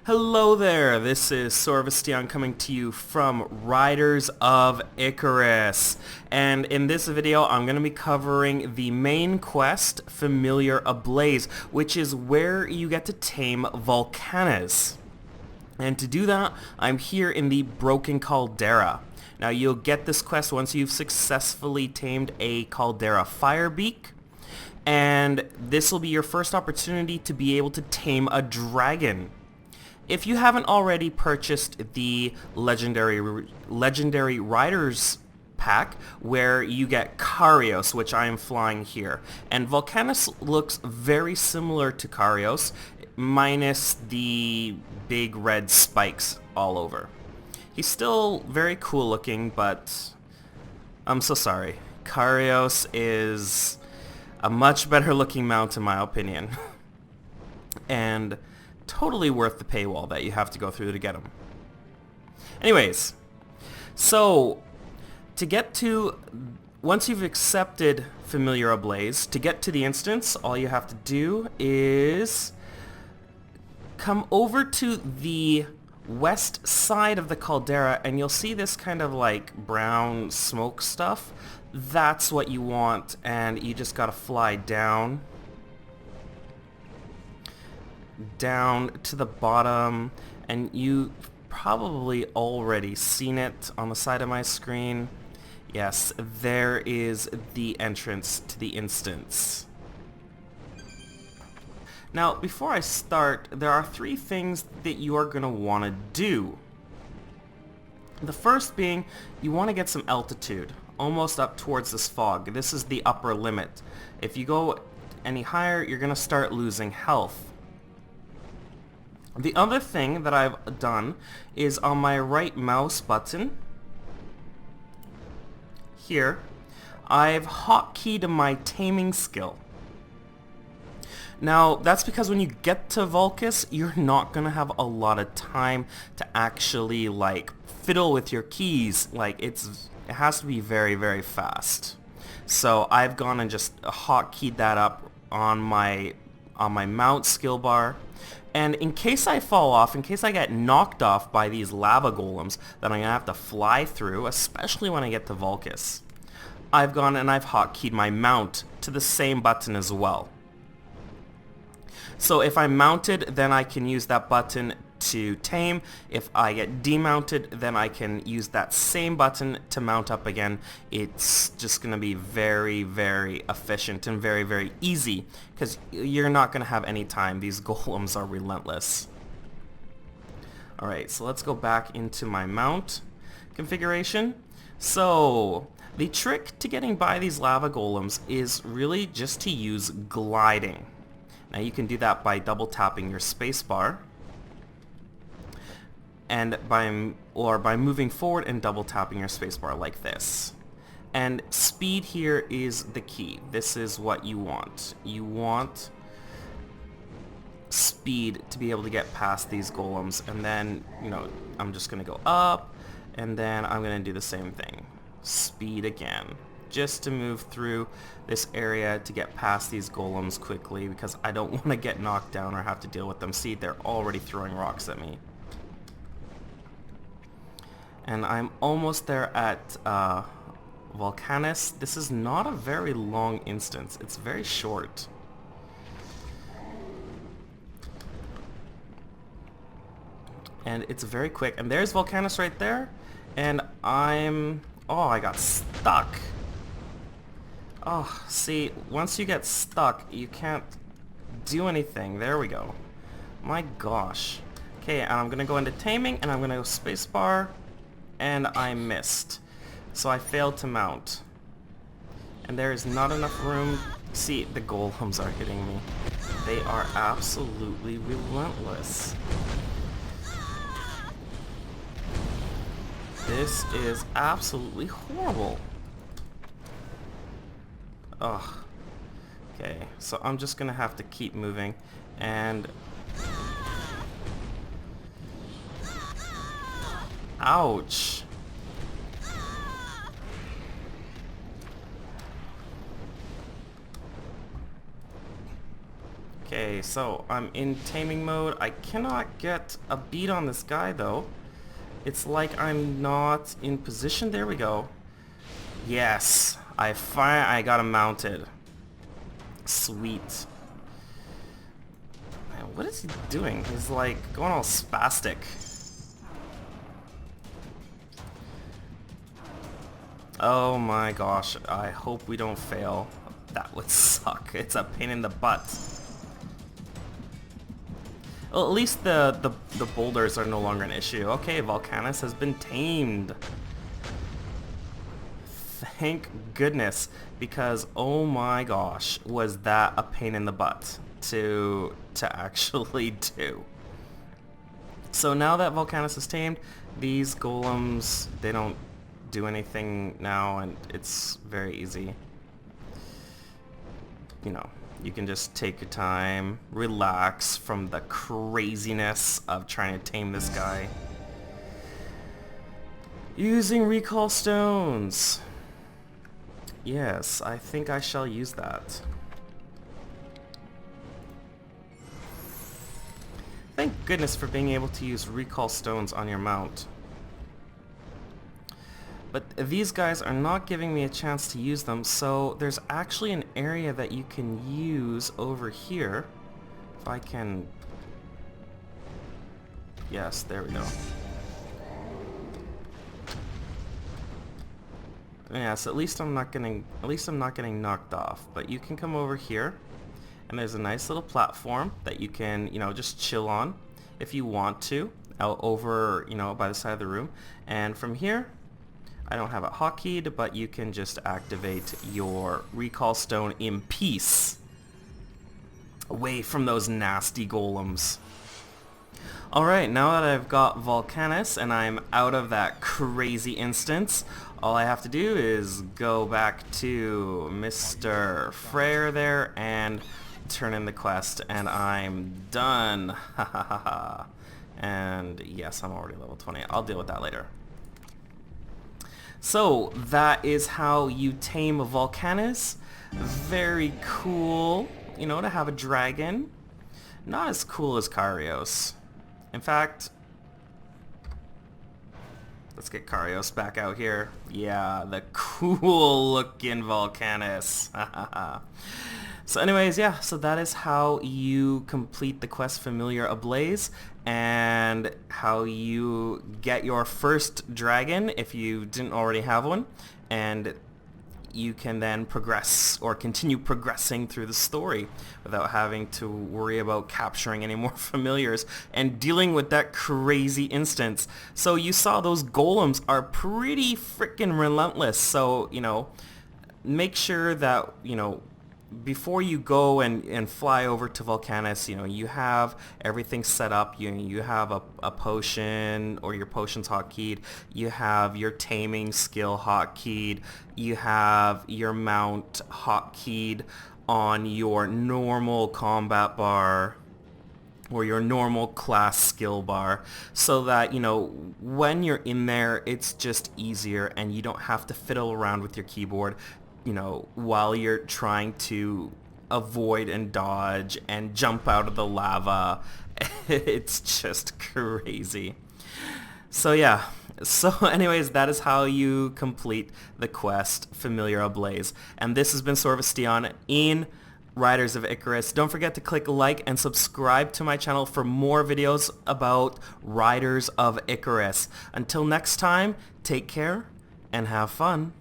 Hello there, this is Sorvesteon coming to you from Riders of Icarus. And in this video, I'm going to be covering the main quest, Familiar Ablaze, which is where you get to tame Vulkanus. And to do that, I'm here in the Broken Caldera. Now you'll get this quest once you've successfully tamed a Caldera Firebeak. And this will be your first opportunity to be able to tame a dragon. If you haven't already purchased the Legendary Riders pack, where you get Icarus, which I am flying here, and Vulkanus looks very similar to Icarus, minus the big red spikes all over. He's still very cool looking, but I'm so sorry. Icarus is a much better looking mount in my opinion. And totally worth the paywall that you have to go through to get them. Anyways, so to get to, once you've accepted Familiar Ablaze, to get to the instance, all you have to do is come over to the west side of the caldera and you'll see this kind of like brown smoke stuff. That's what you want, and you just gotta fly down to the bottom, and you probably already seen it on the side of my screen. Yes, there is the entrance to the instance. Now, before I start, there are three things that you are going to want to do. The first being, you want to get some altitude, almost up towards this fog. This is the upper limit. If you go any higher, you're going to start losing health. The other thing that I've done is on my right mouse button, here, I've hotkeyed my taming skill. Now, that's because when you get to Vulkanus, you're not going to have a lot of time to actually, like, fiddle with your keys. Like, it has to be very, very fast. So I've gone and just hotkeyed that up on my mount skill bar. And in case I fall off, in case I get knocked off by these lava golems that I'm going to have to fly through, especially when I get to Vulkanus, I've gone and I've hotkeyd my mount to the same button as well. So if I'm mounted, then I can use that button to tame. If I get demounted, then I can use that same button to mount up again. It's just going to be very, very efficient and very, very easy, because you're not going to have any time. These golems are relentless. Alright, so let's go back into my mount configuration. So the trick to getting by these lava golems is really just to use gliding. Now you can do that by double tapping your spacebar, and by moving forward and double tapping your spacebar like this. And speed here is the key. This is what you want. You want speed to be able to get past these golems, and then, you know, I'm just gonna go up, and then I'm gonna do the same thing. Speed again, just to move through this area to get past these golems quickly, because I don't want to get knocked down or have to deal with them. See, they're already throwing rocks at me. And I'm almost there at Vulkanus. This is not a very long instance. It's very short. And it's very quick. And there's Vulkanus right there. And oh, I got stuck. Oh, see, once you get stuck, you can't do anything. There we go. My gosh. Okay, and I'm gonna go into taming, and I'm gonna go spacebar, and I missed. So I failed to mount. And there is not enough room. See, the golems are hitting me. They are absolutely relentless. This is absolutely horrible. Ugh. Okay, so I'm just gonna have to keep moving, and ouch. Okay, so I'm in taming mode. I cannot get a beat on this guy though. It's like I'm not in position. There we go. Yes, I got him mounted. Sweet. Man, what is he doing? He's like going all spastic. Oh my gosh, I hope we don't fail. That would suck. It's a pain in the butt. Well, at least the boulders are no longer an issue. Okay, Vulkanus has been tamed. Thank goodness, because oh my gosh, was that a pain in the butt to actually do. So now that Vulkanus is tamed, these golems, they don't do anything now, and it's very easy. You know, you can just take your time, relax from the craziness of trying to tame this guy. Using recall stones. Yes, I think I shall use that. Thank goodness for being able to use recall stones on your mount. But these guys are not giving me a chance to use them, so there's actually an area that you can use over here. If I can... Yes, there we go. Yeah, so at least I'm not getting knocked off. But you can come over here, and there's a nice little platform that you can, you know, just chill on if you want to, out over, you know, by the side of the room. And from here, I don't have it hotkeyed, but you can just activate your recall stone in peace, away from those nasty golems. Alright, now that I've got Vulkanus and I'm out of that crazy instance, all I have to do is go back to Mr. Freyr there and turn in the quest, and I'm done. Ha ha ha ha. And yes, I'm already level 20. I'll deal with that later. So that is how you tame a Vulkanus. Very cool, you know, to have a dragon. Not as cool as Icarus. In fact, let's get Icarus back out here. Yeah, the cool looking Vulkanus. So anyways, yeah, so that is how you complete the quest Familiar Ablaze, and how you get your first dragon if you didn't already have one, and you can then progress or continue progressing through the story without having to worry about capturing any more familiars and dealing with that crazy instance. So you saw those golems are pretty freaking relentless, so, you know, make sure that, you know, before you go and fly over to Vulkanus, you know, you have everything set up. You have a potion, or your potion's hotkeyed. You have your taming skill hotkeyed. You have your mount hotkeyed on your normal combat bar, or your normal class skill bar, so that, you know, when you're in there, it's just easier and you don't have to fiddle around with your keyboard, you know, while you're trying to avoid and dodge and jump out of the lava. It's just crazy. So yeah, so anyways, that is how you complete the quest Familiar Ablaze. And this has been Sorvesteon in Riders of Icarus. Don't forget to click like and subscribe to my channel for more videos about Riders of Icarus. Until next time, take care and have fun.